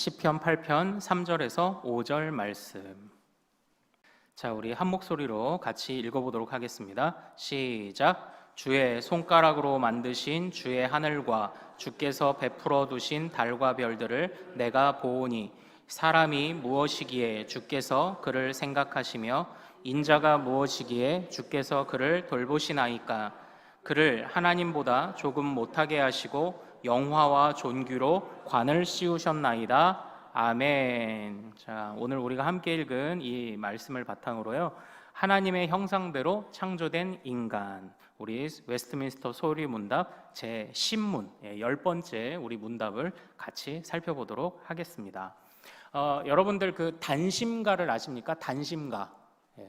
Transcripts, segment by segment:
시편 8편 3절에서 5절 말씀. 자, 우리 한 목소리로 같이 읽어보도록 하겠습니다. 시작. 주의 손가락으로 만드신 주의 하늘과 주께서 베풀어 두신 달과 별들을 내가 보오니 사람이 무엇이기에 주께서 그를 생각하시며 인자가 무엇이기에 주께서 그를 돌보시나이까. 그를 하나님보다 조금 못하게 하시고 영화와 존귀로 관을 씌우셨나이다. 아멘. 자, 오늘 우리가 함께 읽은 이 말씀을 바탕으로요, 하나님의 형상대로 창조된 인간, 우리 웨스트민스터 소리 문답 제 10문, 10번째 우리 문답을 같이 살펴보도록 하겠습니다. 여러분들 그 단심가를 아십니까? 단심가.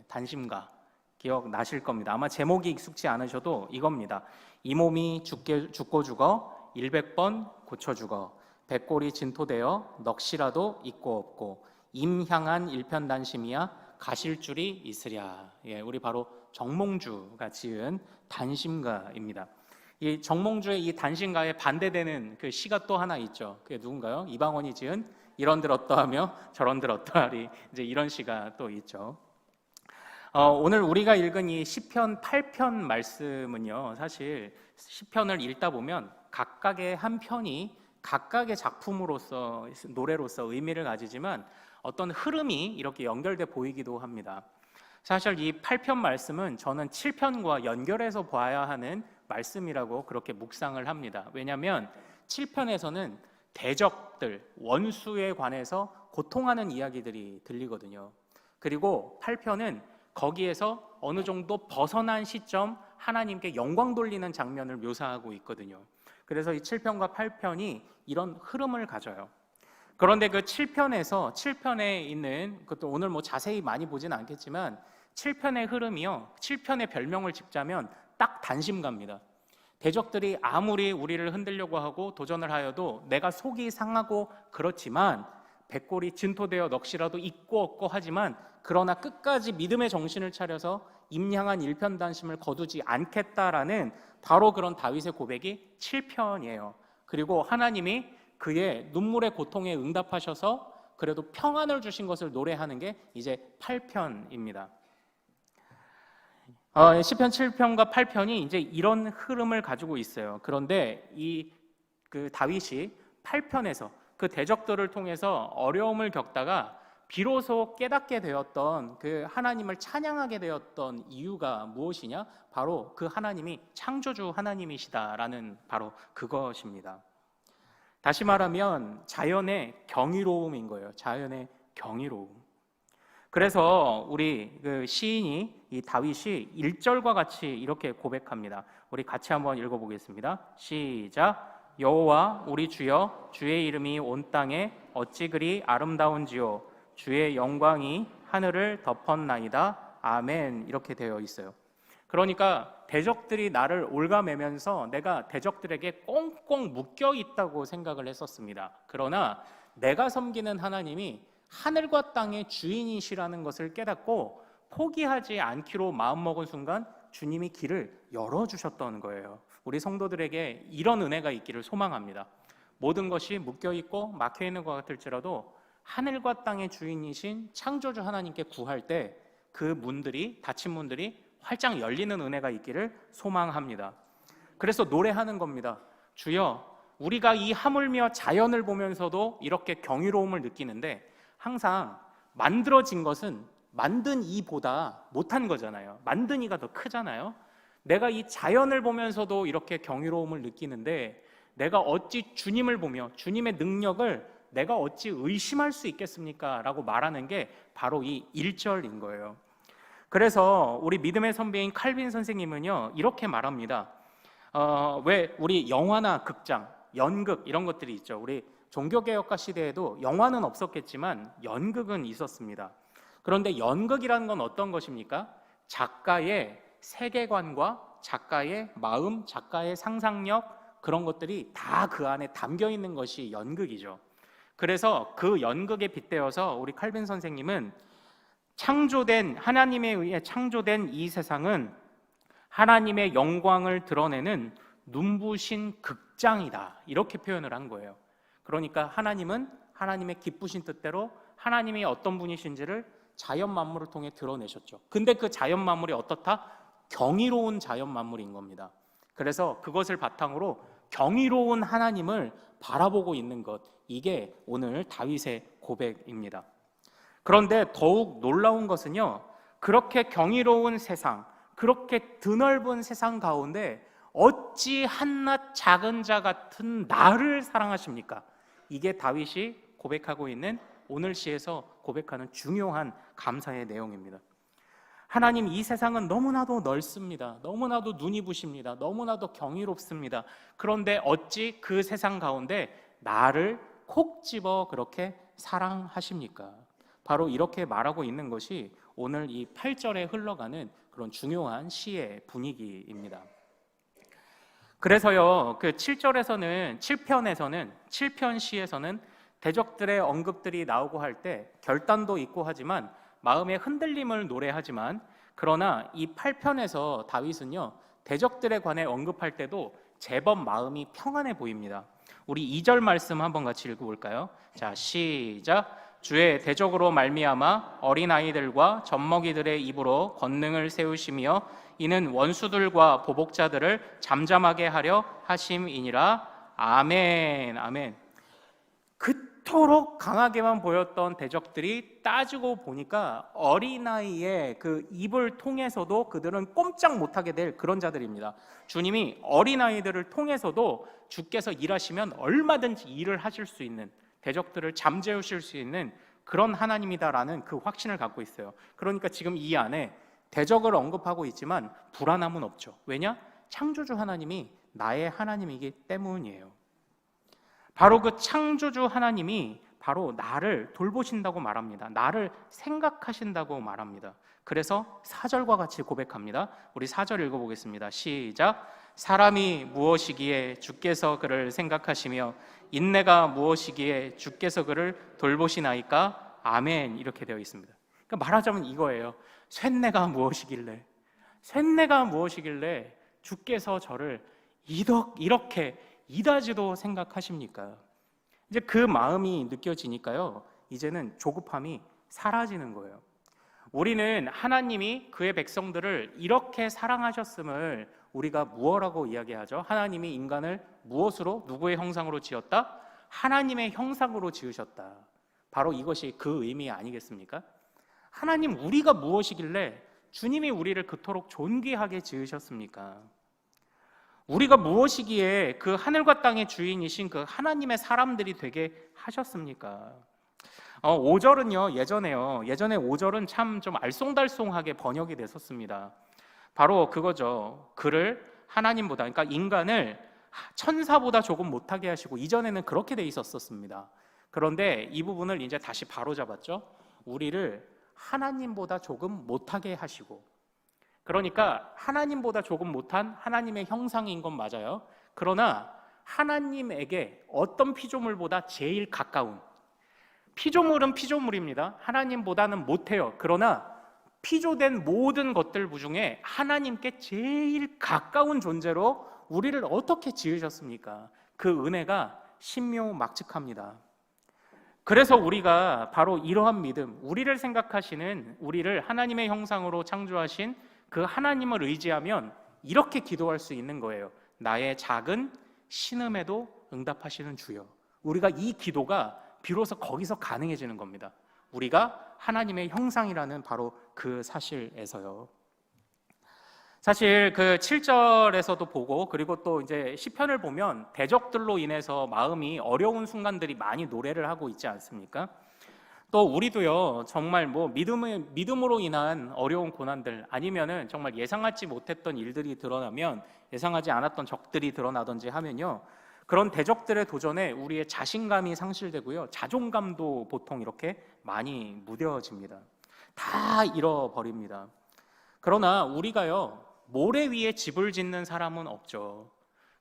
단심가 기억나실 겁니다. 아마 제목이 익숙치 않으셔도 이겁니다. 이 몸이 죽고 죽어 100번 고쳐 죽어 백골이 진토되어 넋이라도 있고 없고 임향한 일편단심이야 가실 줄이 있으랴. 우리 바로 정몽주가 지은 단심가입니다. 이 정몽주의 이 단심가에 반대되는 그 시가 또 하나 있죠. 그게 누군가요? 이방원이 지은 이런들 어떠하며 저런들 어떠하리, 이제 이런 시가 또 있죠. 오늘 우리가 읽은 이 시편 8편 말씀은요, 사실 시편을 읽다 보면 각각의 한 편이 각각의 작품으로서, 노래로서 의미를 가지지만 어떤 흐름이 이렇게 연결돼 보이기도 합니다. 사실 이 8편 말씀은 저는 7편과 연결해서 봐야 하는 말씀이라고 그렇게 묵상을 합니다. 왜냐하면 7편에서는 대적들, 원수에 관해서 고통하는 이야기들이 들리거든요. 그리고 8편은 거기에서 어느 정도 벗어난 시점 하나님께 영광 돌리는 장면을 묘사하고 있거든요. 그래서 이 7편과 8편이 이런 흐름을 가져요. 그런데 그 7편에 있는, 그것도 오늘 뭐 자세히 많이 보진 않겠지만 7편의 흐름이요, 7편의 별명을 짓자면 딱 단심가입니다. 대적들이 아무리 우리를 흔들려고 하고 도전을 하여도 내가 속이 상하고 그렇지만 백골이 진토되어 넋이라도 있고 없고 하지만 그러나 끝까지 믿음의 정신을 차려서 임양한 일편단심을 거두지 않겠다라는 바로 그런 다윗의 고백이 7편이에요. 그리고 하나님이 그의 눈물의 고통에 응답하셔서 그래도 평안을 주신 것을 노래하는 게 이제 8편입니다. 시편 7편과 8편이 이제 이런 흐름을 가지고 있어요. 그런데 그 다윗이 8편에서 그 대적들을 통해서 어려움을 겪다가 비로소 깨닫게 되었던 그 하나님을 찬양하게 되었던 이유가 무엇이냐? 바로 그 하나님이 창조주 하나님이시다라는 바로 그것입니다. 다시 말하면 자연의 경이로움인 거예요. 자연의 경이로움. 그래서 우리 그 시인이, 이 다윗이 1절과 같이 이렇게 고백합니다. 우리 같이 한번 읽어보겠습니다. 시작. 여호와 우리 주여, 주의 이름이 온 땅에 어찌 그리 아름다운지요, 주의 영광이 하늘을 덮었나이다. 아멘. 이렇게 되어 있어요. 그러니까 대적들이 나를 옭아매면서 내가 대적들에게 꽁꽁 묶여 있다고 생각을 했었습니다. 그러나 내가 섬기는 하나님이 하늘과 땅의 주인이시라는 것을 깨닫고 포기하지 않기로 마음먹은 순간 주님이 길을 열어주셨던 거예요. 우리 성도들에게 이런 은혜가 있기를 소망합니다. 모든 것이 묶여있고 막혀있는 것 같을지라도 하늘과 땅의 주인이신 창조주 하나님께 구할 때 그 문들이, 닫힌 문들이 활짝 열리는 은혜가 있기를 소망합니다. 그래서 노래하는 겁니다. 주여, 우리가 이 하물며 자연을 보면서도 이렇게 경이로움을 느끼는데 항상 만들어진 것은 만든 이보다 못한 거잖아요. 만든 이가 더 크잖아요. 내가 이 자연을 보면서도 이렇게 경이로움을 느끼는데 내가 어찌 주님을 보며 주님의 능력을 내가 어찌 의심할 수 있겠습니까? 라고 말하는 게 바로 이 1절인 거예요. 그래서 우리 믿음의 선배인 칼빈 선생님은요, 이렇게 말합니다. 왜 우리 영화나 극장, 연극 이런 것들이 있죠. 우리 종교개혁가 시대에도 영화는 없었겠지만 연극은 있었습니다. 그런데 연극이라는 건 어떤 것입니까? 작가의 세계관과 작가의 마음, 작가의 상상력, 그런 것들이 다 그 안에 담겨 있는 것이 연극이죠. 그래서 그 연극에 빗대어서 우리 칼빈 선생님은 하나님에 의해 창조된 이 세상은 하나님의 영광을 드러내는 눈부신 극장이다, 이렇게 표현을 한 거예요. 그러니까 하나님은 하나님의 기쁘신 뜻대로 하나님이 어떤 분이신지를 자연 만물을 통해 드러내셨죠. 근데 그 자연 만물이 어떻다? 경이로운 자연 만물인 겁니다. 그래서 그것을 바탕으로 경이로운 하나님을 바라보고 있는 것, 이게 오늘 다윗의 고백입니다. 그런데 더욱 놀라운 것은요, 그렇게 경이로운 세상, 그렇게 드넓은 세상 가운데 어찌 한낱 작은 자 같은 나를 사랑하십니까? 이게 다윗이 고백하고 있는 오늘 시에서 고백하는 중요한 감사의 내용입니다. 하나님, 이 세상은 너무나도 넓습니다. 너무나도 눈이 부십니다. 너무나도 경이롭습니다. 그런데 어찌 그 세상 가운데 나를 콕 집어 그렇게 사랑하십니까? 바로 이렇게 말하고 있는 것이 오늘 이 8절에 흘러가는 그런 중요한 시의 분위기입니다. 그래서요, 그 7절에서는 7편 시에서는 대적들의 언급들이 나오고 할 때 결단도 있고 하지만 마음의 흔들림을 노래하지만, 그러나 이 8편에서 다윗은요, 대적들에 관해 언급할 때도 제법 마음이 평안해 보입니다. 우리 2절 말씀 한번 같이 읽어볼까요? 자, 시작. 주의 대적으로 말미암아 어린아이들과 젖먹이들의 입으로 권능을 세우시며 이는 원수들과 보복자들을 잠잠하게 하려 하심이니라. 아멘. 아멘. 그토록 강하게만 보였던 대적들이 따지고 보니까 어린아이의 그 입을 통해서도 그들은 꼼짝 못하게 될 그런 자들입니다. 주님이 어린아이들을 통해서도 주께서 일하시면 얼마든지 일을 하실 수 있는, 대적들을 잠재우실 수 있는 그런 하나님이다라는 그 확신을 갖고 있어요. 그러니까 지금 이 안에 대적을 언급하고 있지만 불안함은 없죠. 왜냐? 창조주 하나님이 나의 하나님이기 때문이에요. 바로 그 창조주 하나님이 바로 나를 돌보신다고 말합니다. 나를 생각하신다고 말합니다. 그래서 4절과 같이 고백합니다. 우리 4절 읽어보겠습니다. 시작. 사람이 무엇이기에 주께서 그를 생각하시며 인내가 무엇이기에 주께서 그를 돌보시나이까? 아멘. 이렇게 되어 있습니다. 그러니까 말하자면 이거예요. 쇳내가 무엇이길래 주께서 저를 이렇게 이다지도 생각하십니까? 이제 그 마음이 느껴지니까요, 이제는 조급함이 사라지는 거예요. 우리는 하나님이 그의 백성들을 이렇게 사랑하셨음을 우리가 무엇라고 이야기하죠? 하나님이 인간을 무엇으로, 누구의 형상으로 지었다? 하나님의 형상으로 지으셨다. 바로 이것이 그 의미 아니겠습니까? 하나님, 우리가 무엇이길래 주님이 우리를 그토록 존귀하게 지으셨습니까? 우리가 무엇이기에 그 하늘과 땅의 주인이신 그 하나님의 사람들이 되게 하셨습니까? 5절은요, 예전에 5절은 참 좀 알쏭달쏭하게 번역이 됐었습니다. 바로 그거죠. 그를 하나님보다, 그러니까 인간을 천사보다 조금 못하게 하시고, 이전에는 그렇게 돼 있었습니다. 그런데 이 부분을 이제 다시 바로잡았죠. 우리를 하나님보다 조금 못하게 하시고, 그러니까 하나님보다 조금 못한 하나님의 형상인 건 맞아요. 그러나 하나님에게 어떤 피조물보다 제일 가까운, 피조물은 피조물입니다. 하나님보다는 못해요. 그러나 피조된 모든 것들 중에 하나님께 제일 가까운 존재로 우리를 어떻게 지으셨습니까? 그 은혜가 신묘막측합니다. 그래서 우리가 바로 이러한 믿음, 우리를 생각하시는, 우리를 하나님의 형상으로 창조하신 그 하나님을 의지하면 이렇게 기도할 수 있는 거예요. 나의 작은 신음에도 응답하시는 주여. 우리가 이 기도가 비로소 거기서 가능해지는 겁니다. 우리가 하나님의 형상이라는 바로 그 사실에서요. 사실 그 7절에서도 보고, 그리고 또 이제 시편을 보면 대적들로 인해서 마음이 어려운 순간들이 많이 노래를 하고 있지 않습니까? 또 우리도요, 정말 뭐 믿음으로 인한 어려운 고난들, 아니면은 정말 예상하지 못했던 일들이 드러나면, 예상하지 않았던 적들이 드러나든지 하면요, 그런 대적들의 도전에 우리의 자신감이 상실되고요, 자존감도 보통 이렇게 많이 무뎌집니다. 다 잃어버립니다. 그러나 우리가요, 모래 위에 집을 짓는 사람은 없죠.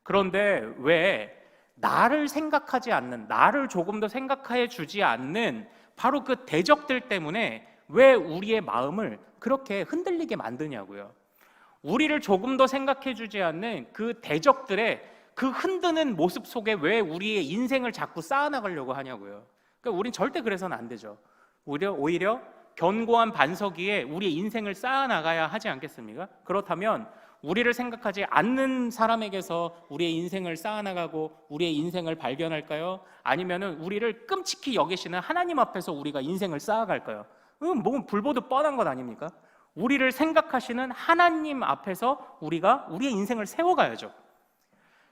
그런데 왜 나를 생각하지 않는, 나를 조금 더 생각해 주지 않는 바로 그 대적들 때문에 왜 우리의 마음을 그렇게 흔들리게 만드냐고요. 우리를 조금 더 생각해 주지 않는 그 대적들의 그 흔드는 모습 속에 왜 우리의 인생을 자꾸 쌓아나가려고 하냐고요. 그러니까 우린 절대 그래서는 안 되죠. 오히려 견고한 반석 위에 우리의 인생을 쌓아나가야 하지 않겠습니까? 그렇다면 우리를 생각하지 않는 사람에게서 우리의 인생을 쌓아나가고 우리의 인생을 발견할까요? 아니면은 우리를 끔찍히 여기시는 하나님 앞에서 우리가 인생을 쌓아갈까요? 뭐 불보듯 뻔한 것 아닙니까? 우리를 생각하시는 하나님 앞에서 우리가 우리의 인생을 세워가야죠.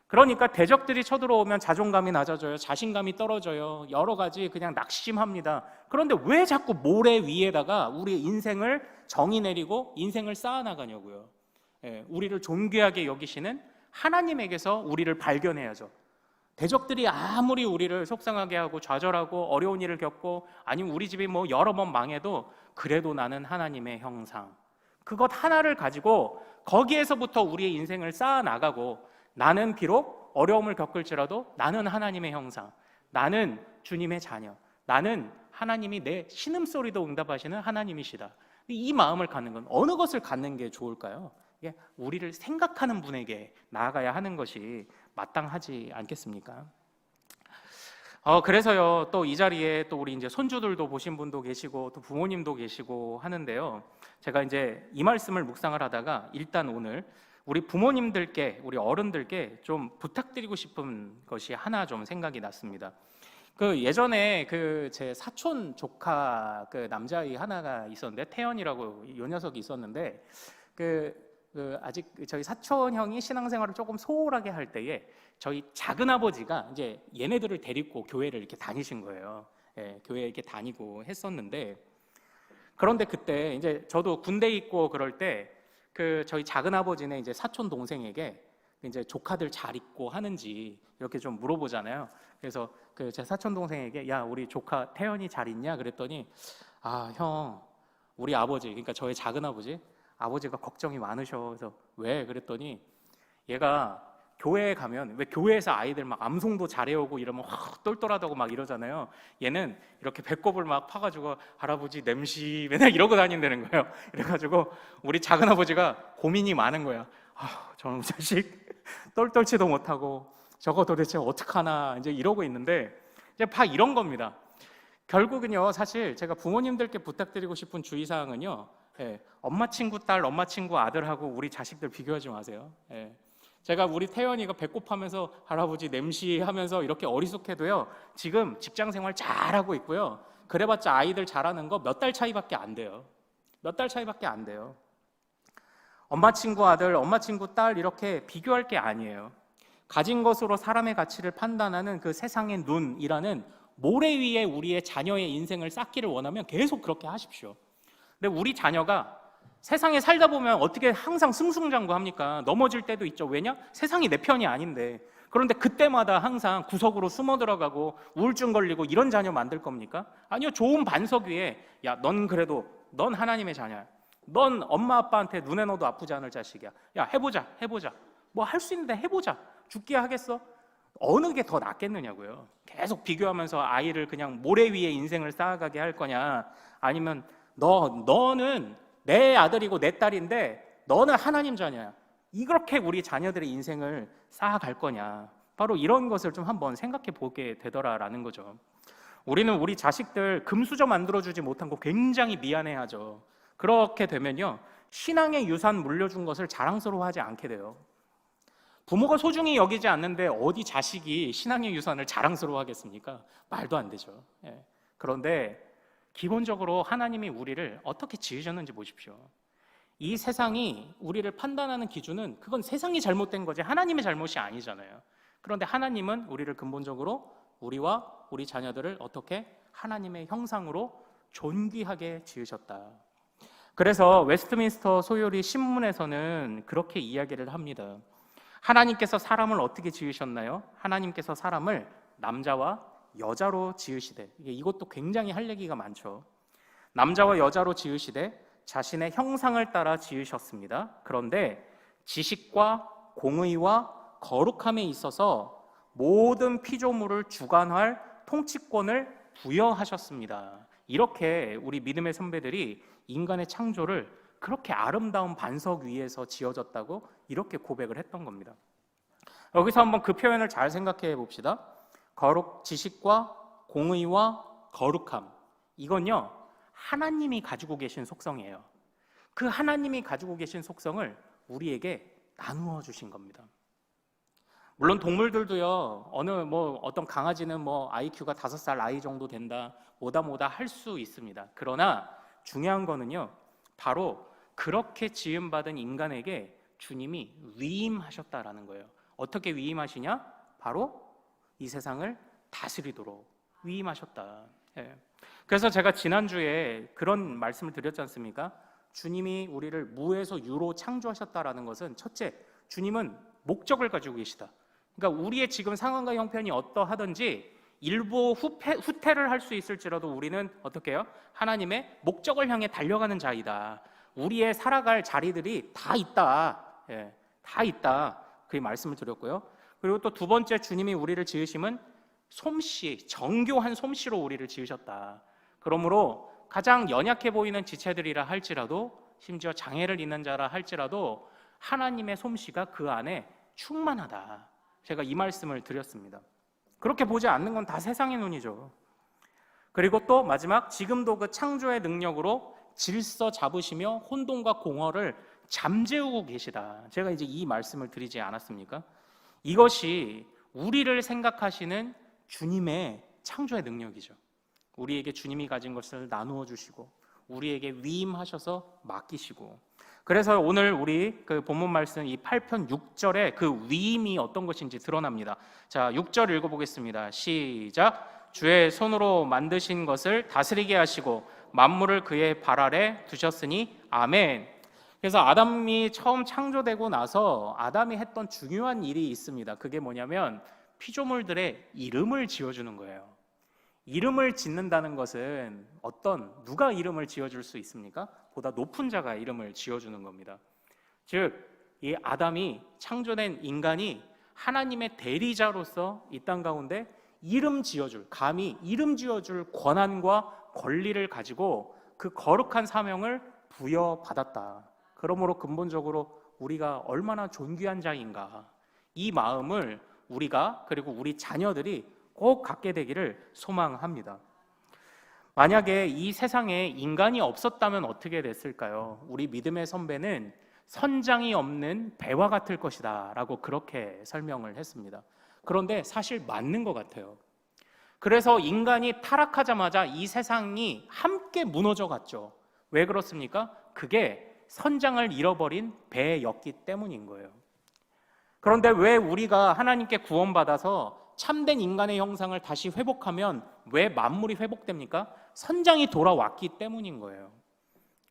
그러니까 대적들이 쳐들어오면 자존감이 낮아져요. 자신감이 떨어져요. 여러 가지 그냥 낙심합니다. 그런데 왜 자꾸 모래 위에다가 우리의 인생을 정의 내리고 인생을 쌓아나가냐고요. 우리를 존귀하게 여기시는 하나님에게서 우리를 발견해야죠. 대적들이 아무리 우리를 속상하게 하고 좌절하고 어려운 일을 겪고 아니면 우리 집이 뭐 여러 번 망해도 그래도 나는 하나님의 형상, 그것 하나를 가지고 거기에서부터 우리의 인생을 쌓아나가고 나는 비록 어려움을 겪을지라도 나는 하나님의 형상, 나는 주님의 자녀, 나는 하나님이 내 신음소리도 응답하시는 하나님이시다. 이 마음을 갖는 건 어느 것을 갖는 게 좋을까요? 우리를 생각하는 분에게 나아가야 하는 것이 마땅하지 않겠습니까? 그래서요, 또 이 자리에 또 우리 이제 손주들도 보신 분도 계시고 또 부모님도 계시고 하는데요. 제가 이제 이 말씀을 묵상을 하다가 일단 오늘 우리 부모님들께, 우리 어른들께 좀 부탁드리고 싶은 것이 하나 좀 생각이 났습니다. 그 예전에 그 제 사촌 조카 그 남자아이 하나가 있었는데 태연이라고 이 녀석이 있었는데 아직 저희 사촌 형이 신앙생활을 조금 소홀하게 할 때에 저희 작은 아버지가 이제 얘네들을 데리고 교회를 이렇게 다니신 거예요. 교회에 이렇게 다니고 했었는데 그런데 그때 이제 저도 군대 있고 그럴 때 그 저희 작은 아버지는 이제 사촌 동생에게 이제 조카들 잘 있고 하는지 이렇게 좀 물어보잖아요. 그래서 그 제 사촌 동생에게 야 우리 조카 태연이 잘 있냐 그랬더니 아 형 우리 아버지 그러니까 저희 작은 아버지가 걱정이 많으셔. 그래서 왜 그랬더니 얘가 교회에 가면 왜 교회에서 아이들 막 암송도 잘해오고 이러면 확 똘똘하다고 막 이러잖아요. 얘는 이렇게 배꼽을 막 파가지고 할아버지 냄새 맨날 이러고 다닌다는 거예요. 그래가지고 우리 작은 아버지가 고민이 많은 거야. 저놈 자식 똘똘치도 못하고 저거 도대체 어떡하나 이제 이러고 있는데 이제 다 이런 겁니다. 결국은요 사실 제가 부모님들께 부탁드리고 싶은 주의사항은요 엄마 친구 딸, 엄마 친구 아들하고 우리 자식들 비교하지 마세요. 제가 우리 태연이가 배꼽하면서 할아버지 냄새 하면서 이렇게 어리숙해도요 지금 직장생활 잘하고 있고요. 그래봤자 아이들 잘하는 거 몇 달 차이밖에 안 돼요. 몇 달 차이밖에 안 돼요. 엄마 친구 아들, 엄마 친구 딸 이렇게 비교할 게 아니에요. 가진 것으로 사람의 가치를 판단하는 그 세상의 눈이라는 모래 위에 우리의 자녀의 인생을 쌓기를 원하면 계속 그렇게 하십시오. 근데 우리 자녀가 세상에 살다 보면 어떻게 항상 승승장구합니까? 넘어질 때도 있죠. 왜냐? 세상이 내 편이 아닌데. 그런데 그때마다 항상 구석으로 숨어 들어가고 우울증 걸리고 이런 자녀 만들 겁니까? 아니요. 좋은 반석 위에 야, 넌 그래도 넌 하나님의 자녀야. 넌 엄마 아빠한테 눈에 넣어도 아프지 않을 자식이야. 야, 해보자. 뭐 할 수 있는데 해보자. 죽게 하겠어? 어느 게 더 낫겠느냐고요. 계속 비교하면서 아이를 그냥 모래 위에 인생을 쌓아가게 할 거냐? 아니면 너는 내 아들이고 내 딸인데 너는 하나님 자녀야. 이렇게 우리 자녀들의 인생을 쌓아갈 거냐. 바로 이런 것을 좀 한번 생각해 보게 되더라라는 거죠. 우리는 우리 자식들 금수저 만들어주지 못한 거 굉장히 미안해하죠. 그렇게 되면요 신앙의 유산 물려준 것을 자랑스러워하지 않게 돼요. 부모가 소중히 여기지 않는데 어디 자식이 신앙의 유산을 자랑스러워하겠습니까? 말도 안 되죠. 그런데 기본적으로 하나님이 우리를 어떻게 지으셨는지 보십시오. 이 세상이 우리를 판단하는 기준은 그건 세상이 잘못된 거지 하나님의 잘못이 아니잖아요. 그런데 하나님은 우리를 근본적으로 우리와 우리 자녀들을 어떻게 하나님의 형상으로 존귀하게 지으셨다. 그래서 웨스트민스터 소요리 신문에서는 그렇게 이야기를 합니다. 하나님께서 사람을 어떻게 지으셨나요? 하나님께서 사람을 남자와 여자로 지으시되, 이것도 굉장히 할 얘기가 많죠. 남자와 여자로 지으시되 자신의 형상을 따라 지으셨습니다. 그런데 지식과 공의와 거룩함에 있어서 모든 피조물을 주관할 통치권을 부여하셨습니다. 이렇게 우리 믿음의 선배들이 인간의 창조를 그렇게 아름다운 반석 위에서 지어졌다고 이렇게 고백을 했던 겁니다. 여기서 한번 그 표현을 잘 생각해 봅시다. 거룩, 지식과 공의와 거룩함. 이건요, 하나님이 가지고 계신 속성이에요. 그 하나님이 가지고 계신 속성을 우리에게 나누어 주신 겁니다. 물론 동물들도요, 어떤 강아지는 IQ가 5살 아이 정도 된다, 뭐다 할 수 있습니다. 그러나 중요한 거는요, 바로 그렇게 지음받은 인간에게 주님이 위임하셨다라는 거예요. 어떻게 위임하시냐? 바로 이 세상을 다스리도록 위임하셨다. 예. 그래서 제가 지난주에 그런 말씀을 드렸지 않습니까? 주님이 우리를 무에서 유로 창조하셨다라는 것은 첫째, 주님은 목적을 가지고 계시다. 그러니까 우리의 지금 상황과 형편이 어떠하든지 일부 후퇴를 할 수 있을지라도 우리는 어떻게 해요? 하나님의 목적을 향해 달려가는 자이다. 우리의 살아갈 자리들이 다 있다. 예, 다 있다. 그 말씀을 드렸고요. 그리고 또 두 번째, 주님이 우리를 지으심은 솜씨, 정교한 솜씨로 우리를 지으셨다. 그러므로 가장 연약해 보이는 지체들이라 할지라도, 심지어 장애를 입는 자라 할지라도 하나님의 솜씨가 그 안에 충만하다. 제가 이 말씀을 드렸습니다. 그렇게 보지 않는 건 다 세상의 눈이죠. 그리고 또 마지막, 지금도 그 창조의 능력으로 질서 잡으시며 혼돈과 공허를 잠재우고 계시다. 제가 이제 이 말씀을 드리지 않았습니까? 이것이 우리를 생각하시는 주님의 창조의 능력이죠. 우리에게 주님이 가진 것을 나누어 주시고 우리에게 위임하셔서 맡기시고, 그래서 오늘 우리 그 본문 말씀 이 8편 6절에 그 위임이 어떤 것인지 드러납니다. 자, 6절 읽어보겠습니다. 시작. 주의 손으로 만드신 것을 다스리게 하시고 만물을 그의 발 아래 두셨으니 아멘. 그래서 아담이 처음 창조되고 나서 아담이 했던 중요한 일이 있습니다. 그게 뭐냐면 피조물들의 이름을 지어주는 거예요. 이름을 짓는다는 것은 누가 이름을 지어줄 수 있습니까? 보다 높은 자가 이름을 지어주는 겁니다. 즉, 이 아담이 창조된 인간이 하나님의 대리자로서 이 땅 가운데 감히 이름 지어줄 권한과 권리를 가지고 그 거룩한 사명을 부여받았다. 그러므로 근본적으로 우리가 얼마나 존귀한 자인가, 이 마음을 우리가, 그리고 우리 자녀들이 꼭 갖게 되기를 소망합니다. 만약에 이 세상에 인간이 없었다면 어떻게 됐을까요? 우리 믿음의 선배는 선장이 없는 배와 같을 것이다 라고 그렇게 설명을 했습니다. 그런데 사실 맞는 것 같아요. 그래서 인간이 타락하자마자 이 세상이 함께 무너져 갔죠. 왜 그렇습니까? 그게 선장을 잃어버린 배였기 때문인 거예요. 그런데 왜 우리가 하나님께 구원받아서 참된 인간의 형상을 다시 회복하면 왜 만물이 회복됩니까? 선장이 돌아왔기 때문인 거예요.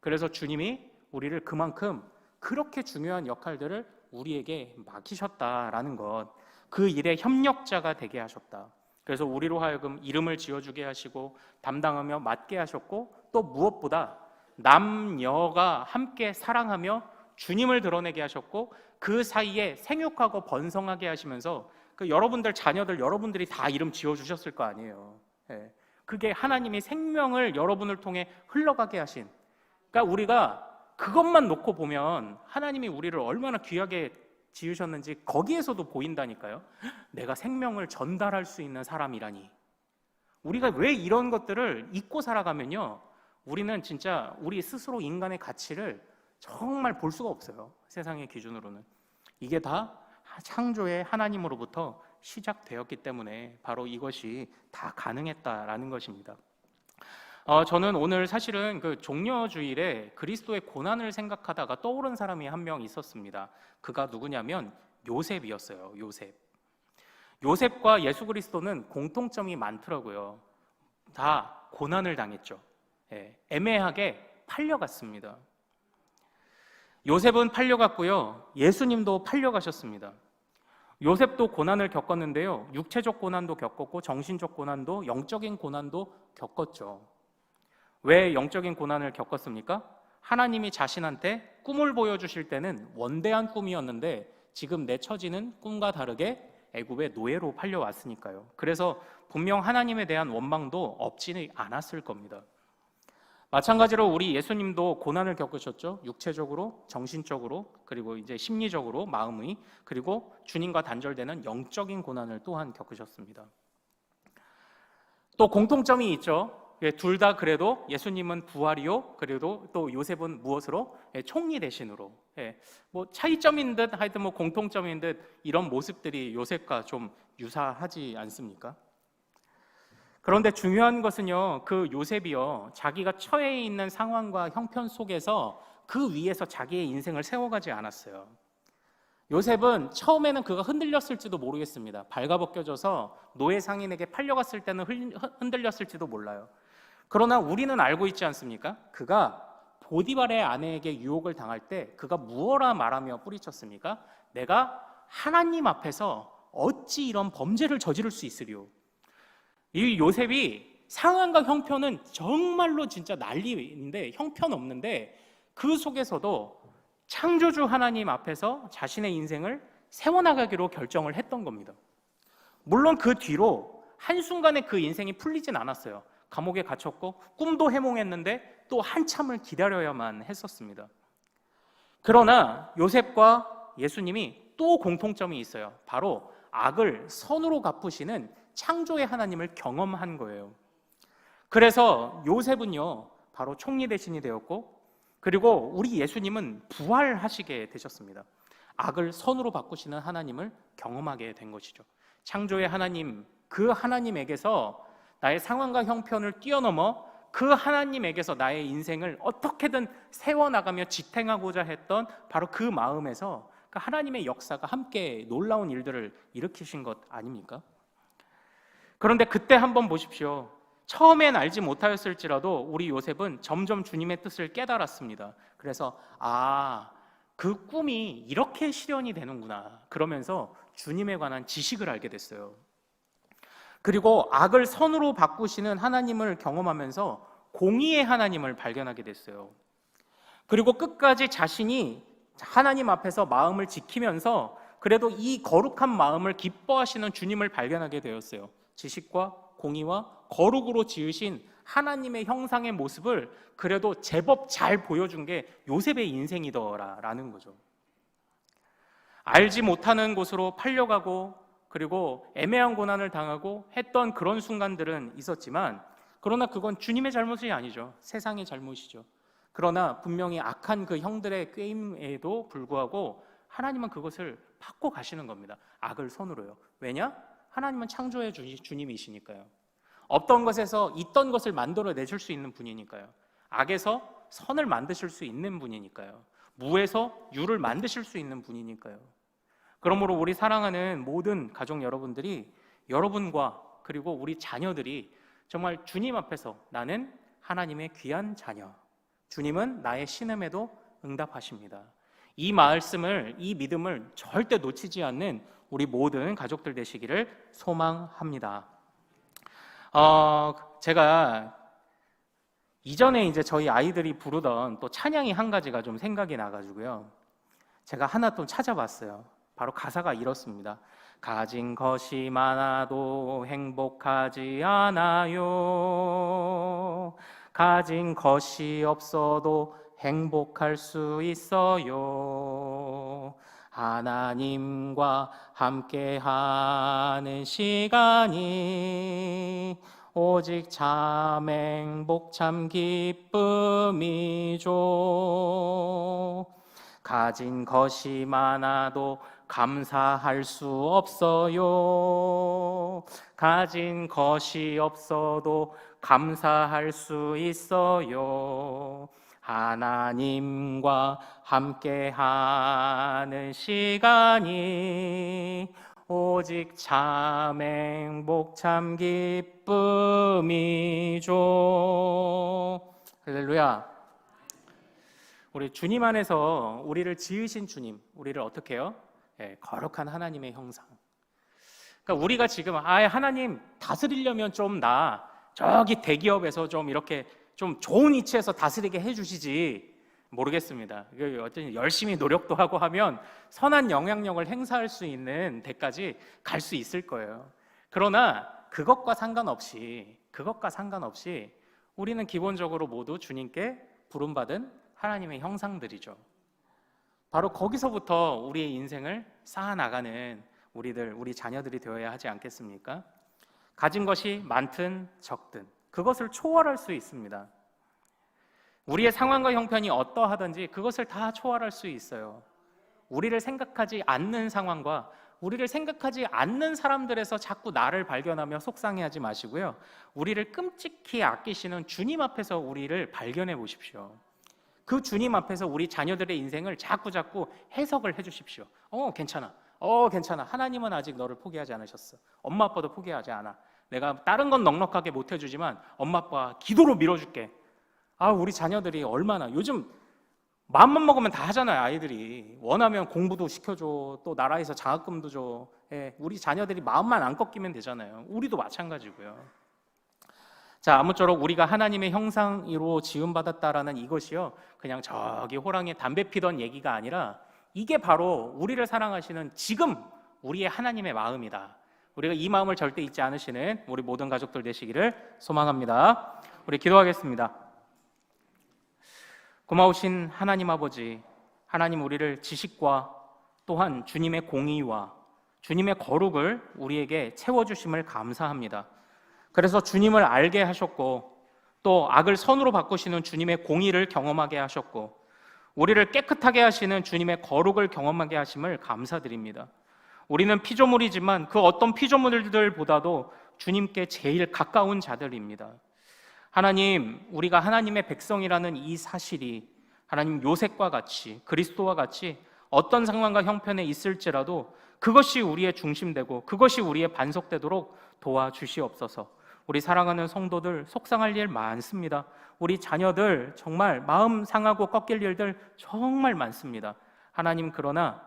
그래서 주님이 우리를 그만큼 그렇게 중요한 역할들을 우리에게 맡기셨다라는 것, 그 일의 협력자가 되게 하셨다. 그래서 우리로 하여금 이름을 지어주게 하시고 담당하며 맡게 하셨고, 또 무엇보다 남녀가 함께 사랑하며 주님을 드러내게 하셨고, 그 사이에 생육하고 번성하게 하시면서 여러분들 자녀들 여러분들이 다 이름 지어주셨을 거 아니에요. 예. 그게 하나님이 생명을 여러분을 통해 흘러가게 하신, 그러니까 우리가 그것만 놓고 보면 하나님이 우리를 얼마나 귀하게 지으셨는지 거기에서도 보인다니까요. 내가 생명을 전달할 수 있는 사람이라니. 우리가 왜 이런 것들을 잊고 살아가면요, 우리는 진짜 우리 스스로 인간의 가치를 정말 볼 수가 없어요. 세상의 기준으로는. 이게 다 창조의 하나님으로부터 시작되었기 때문에 바로 이것이 다 가능했다라는 것입니다. 저는 오늘 사실은 그 종려주일에 그리스도의 고난을 생각하다가 떠오른 사람이 한 명 있었습니다. 그가 누구냐면 요셉이었어요. 요셉과 예수 그리스도는 공통점이 많더라고요. 다 고난을 당했죠. 애매하게 팔려갔습니다. 요셉은 팔려갔고요, 예수님도 팔려가셨습니다. 요셉도 고난을 겪었는데요, 육체적 고난도 겪었고 정신적 고난도, 영적인 고난도 겪었죠. 왜 영적인 고난을 겪었습니까? 하나님이 자신한테 꿈을 보여주실 때는 원대한 꿈이었는데 지금 내 처지는 꿈과 다르게 애굽의 노예로 팔려왔으니까요. 그래서 분명 하나님에 대한 원망도 없지는 않았을 겁니다. 마찬가지로 우리 예수님도 고난을 겪으셨죠. 육체적으로, 정신적으로, 그리고 이제 심리적으로, 마음의, 그리고 주님과 단절되는 영적인 고난을 또한 겪으셨습니다. 또 공통점이 있죠. 둘 다 그래도 예수님은 부활이요, 그래도 또 요셉은 무엇으로? 총리 대신으로. 뭐 차이점인 듯 하여튼 뭐 공통점인 듯 이런 모습들이 요셉과 좀 유사하지 않습니까? 그런데 중요한 것은요, 그 요셉이요, 자기가 처해 있는 상황과 형편 속에서 그 위에서 자기의 인생을 세워가지 않았어요. 요셉은 처음에는 그가 흔들렸을지도 모르겠습니다. 발가벗겨져서 노예 상인에게 팔려갔을 때는 흔들렸을지도 몰라요. 그러나 우리는 알고 있지 않습니까? 그가 보디발의 아내에게 유혹을 당할 때 그가 무엇라 말하며 뿌리쳤습니까? 내가 하나님 앞에서 어찌 이런 범죄를 저지를 수 있으리요? 이 요셉이 상황과 형편은 정말로 진짜 난리인데 형편없는데 그 속에서도 창조주 하나님 앞에서 자신의 인생을 세워나가기로 결정을 했던 겁니다. 물론 그 뒤로 한순간에 그 인생이 풀리진 않았어요. 감옥에 갇혔고 꿈도 해몽했는데 또 한참을 기다려야만 했었습니다. 그러나 요셉과 예수님이 또 공통점이 있어요. 바로 악을 선으로 갚으시는 창조의 하나님을 경험한 거예요. 그래서 요셉은요, 바로 총리 대신이 되었고, 그리고 우리 예수님은 부활하시게 되셨습니다. 악을 선으로 바꾸시는 하나님을 경험하게 된 것이죠. 창조의 하나님, 그 하나님에게서 나의 상황과 형편을 뛰어넘어 그 하나님에게서 나의 인생을 어떻게든 세워나가며 지탱하고자 했던 바로 그 마음에서 그 하나님의 역사가 함께 놀라운 일들을 일으키신 것 아닙니까? 그런데 그때 한번 보십시오. 처음엔 알지 못하였을지라도 우리 요셉은 점점 주님의 뜻을 깨달았습니다. 그래서 그 꿈이 이렇게 실현이 되는구나, 그러면서 주님에 관한 지식을 알게 됐어요. 그리고 악을 선으로 바꾸시는 하나님을 경험하면서 공의의 하나님을 발견하게 됐어요. 그리고 끝까지 자신이 하나님 앞에서 마음을 지키면서 그래도 이 거룩한 마음을 기뻐하시는 주님을 발견하게 되었어요. 지식과 공의와 거룩으로 지으신 하나님의 형상의 모습을 그래도 제법 잘 보여준 게 요셉의 인생이더라라는 거죠. 알지 못하는 곳으로 팔려가고 그리고 애매한 고난을 당하고 했던 그런 순간들은 있었지만, 그러나 그건 주님의 잘못이 아니죠. 세상의 잘못이죠. 그러나 분명히 악한 그 형들의 꾀임에도 불구하고 하나님은 그것을 받고 가시는 겁니다. 악을 선으로요. 왜냐? 하나님은 창조의 주님이시니까요. 없던 것에서 있던 것을 만들어내실 수 있는 분이니까요. 악에서 선을 만드실 수 있는 분이니까요. 무에서 유를 만드실 수 있는 분이니까요. 그러므로 우리 사랑하는 모든 가족 여러분들이, 여러분과 그리고 우리 자녀들이 정말 주님 앞에서 나는 하나님의 귀한 자녀, 주님은 나의 신음에도 응답하십니다, 이 말씀을, 이 믿음을 절대 놓치지 않는 우리 모든 가족들 되시기를 소망합니다. 제가 이전에 이제 저희 아이들이 부르던 또 찬양이 한 가지가 좀 생각이 나가지고요, 제가 하나 또 찾아봤어요. 바로 가사가 이렇습니다. 가진 것이 많아도 행복하지 않아요. 가진 것이 없어도 행복할 수 있어요. 하나님과 함께하는 시간이 오직 참 행복 참 기쁨이죠. 가진 것이 많아도 감사할 수 없어요. 가진 것이 없어도 감사할 수 있어요. 하나님과 함께하는 시간이 오직 참 행복 참 기쁨이죠. 할렐루야. 우리 주님 안에서 우리를 지으신 주님, 우리를 어떻게 해요? 거룩한 하나님의 형상. 그러니까 우리가 지금 하나님 다스리려면 좀 저기 대기업에서 좀 이렇게 좀 좋은 위치에서 다스리게 해주시지 모르겠습니다. 어쨌든 열심히 노력도 하고 하면 선한 영향력을 행사할 수 있는 데까지 갈 수 있을 거예요. 그러나 그것과 상관없이 우리는 기본적으로 모두 주님께 부름받은 하나님의 형상들이죠. 바로 거기서부터 우리의 인생을 쌓아나가는 우리 자녀들이 되어야 하지 않겠습니까? 가진 것이 많든 적든 그것을 초월할 수 있습니다. 우리의 상황과 형편이 어떠하든지 그것을 다 초월할 수 있어요. 우리를 생각하지 않는 상황과 우리를 생각하지 않는 사람들에서 자꾸 나를 발견하며 속상해하지 마시고요. 우리를 끔찍히 아끼시는 주님 앞에서 우리를 발견해 보십시오. 그 주님 앞에서 우리 자녀들의 인생을 자꾸 해석을 해 주십시오. 괜찮아. 괜찮아. 하나님은 아직 너를 포기하지 않으셨어. 엄마 아빠도 포기하지 않아. 내가 다른 건 넉넉하게 못 해주지만 엄마 아빠 기도로 밀어줄게. 우리 자녀들이 얼마나 요즘 마음만 먹으면 다 하잖아요. 아이들이 원하면 공부도 시켜줘, 또 나라에서 장학금도 줘. 우리 자녀들이 마음만 안 꺾이면 되잖아요. 우리도 마찬가지고요. 자, 아무쪼록 우리가 하나님의 형상으로 지음받았다라는 이것이요, 그냥 저기 호랑이 담배 피던 얘기가 아니라 이게 바로 우리를 사랑하시는 지금 우리의 하나님의 마음이다. 우리가 이 마음을 절대 잊지 않으시는 우리 모든 가족들 되시기를 소망합니다. 우리 기도하겠습니다. 고마우신 하나님 아버지, 하나님 우리를 지식과 또한 주님의 공의와 주님의 거룩을 우리에게 채워주심을 감사합니다. 그래서 주님을 알게 하셨고 또 악을 선으로 바꾸시는 주님의 공의를 경험하게 하셨고 우리를 깨끗하게 하시는 주님의 거룩을 경험하게 하심을 감사드립니다. 우리는 피조물이지만 그 어떤 피조물들보다도 주님께 제일 가까운 자들입니다. 하나님, 우리가 하나님의 백성이라는 이 사실이 하나님 요셉과 같이 그리스도와 같이 어떤 상황과 형편에 있을지라도 그것이 우리의 중심되고 그것이 우리의 반석되도록 도와주시옵소서. 우리 사랑하는 성도들 속상할 일 많습니다. 우리 자녀들 정말 마음 상하고 꺾일 일들 정말 많습니다. 하나님, 그러나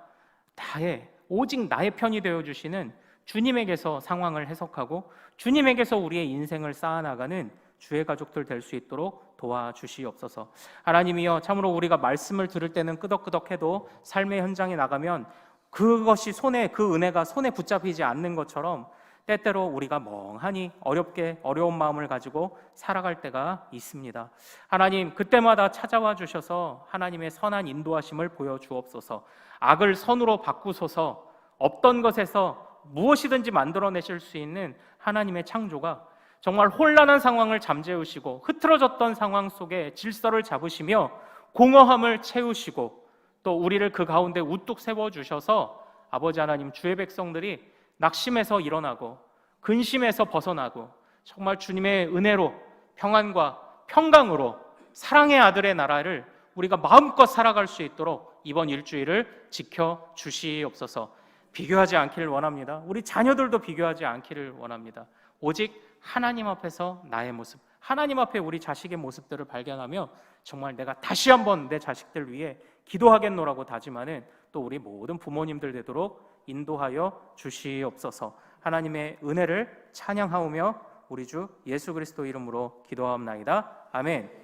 오직 나의 편이 되어주시는 주님에게서 상황을 해석하고 주님에게서 우리의 인생을 쌓아나가는 주의 가족들 될 수 있도록 도와주시옵소서. 하나님이여, 참으로 우리가 말씀을 들을 때는 끄덕끄덕해도 삶의 현장에 나가면 그것이 그 은혜가 손에 붙잡히지 않는 것처럼 때때로 우리가 멍하니 어려운 마음을 가지고 살아갈 때가 있습니다. 하나님, 그때마다 찾아와 주셔서 하나님의 선한 인도하심을 보여주옵소서. 악을 선으로 바꾸소서. 없던 것에서 무엇이든지 만들어내실 수 있는 하나님의 창조가 정말 혼란한 상황을 잠재우시고 흐트러졌던 상황 속에 질서를 잡으시며 공허함을 채우시고 또 우리를 그 가운데 우뚝 세워주셔서 아버지 하나님, 주의 백성들이 낙심해서 일어나고 근심에서 벗어나고 정말 주님의 은혜로 평안과 평강으로 사랑의 아들의 나라를 우리가 마음껏 살아갈 수 있도록 이번 일주일을 지켜주시옵소서. 비교하지 않기를 원합니다. 우리 자녀들도 비교하지 않기를 원합니다. 오직 하나님 앞에서 나의 모습, 하나님 앞에 우리 자식의 모습들을 발견하며 정말 내가 다시 한번 내 자식들 위해 기도하겠노라고 다짐하는 또 우리 모든 부모님들 되도록 인도하여 주시옵소서. 하나님의 은혜를 찬양하오며 우리 주 예수 그리스도 이름으로 기도하옵나이다. 아멘.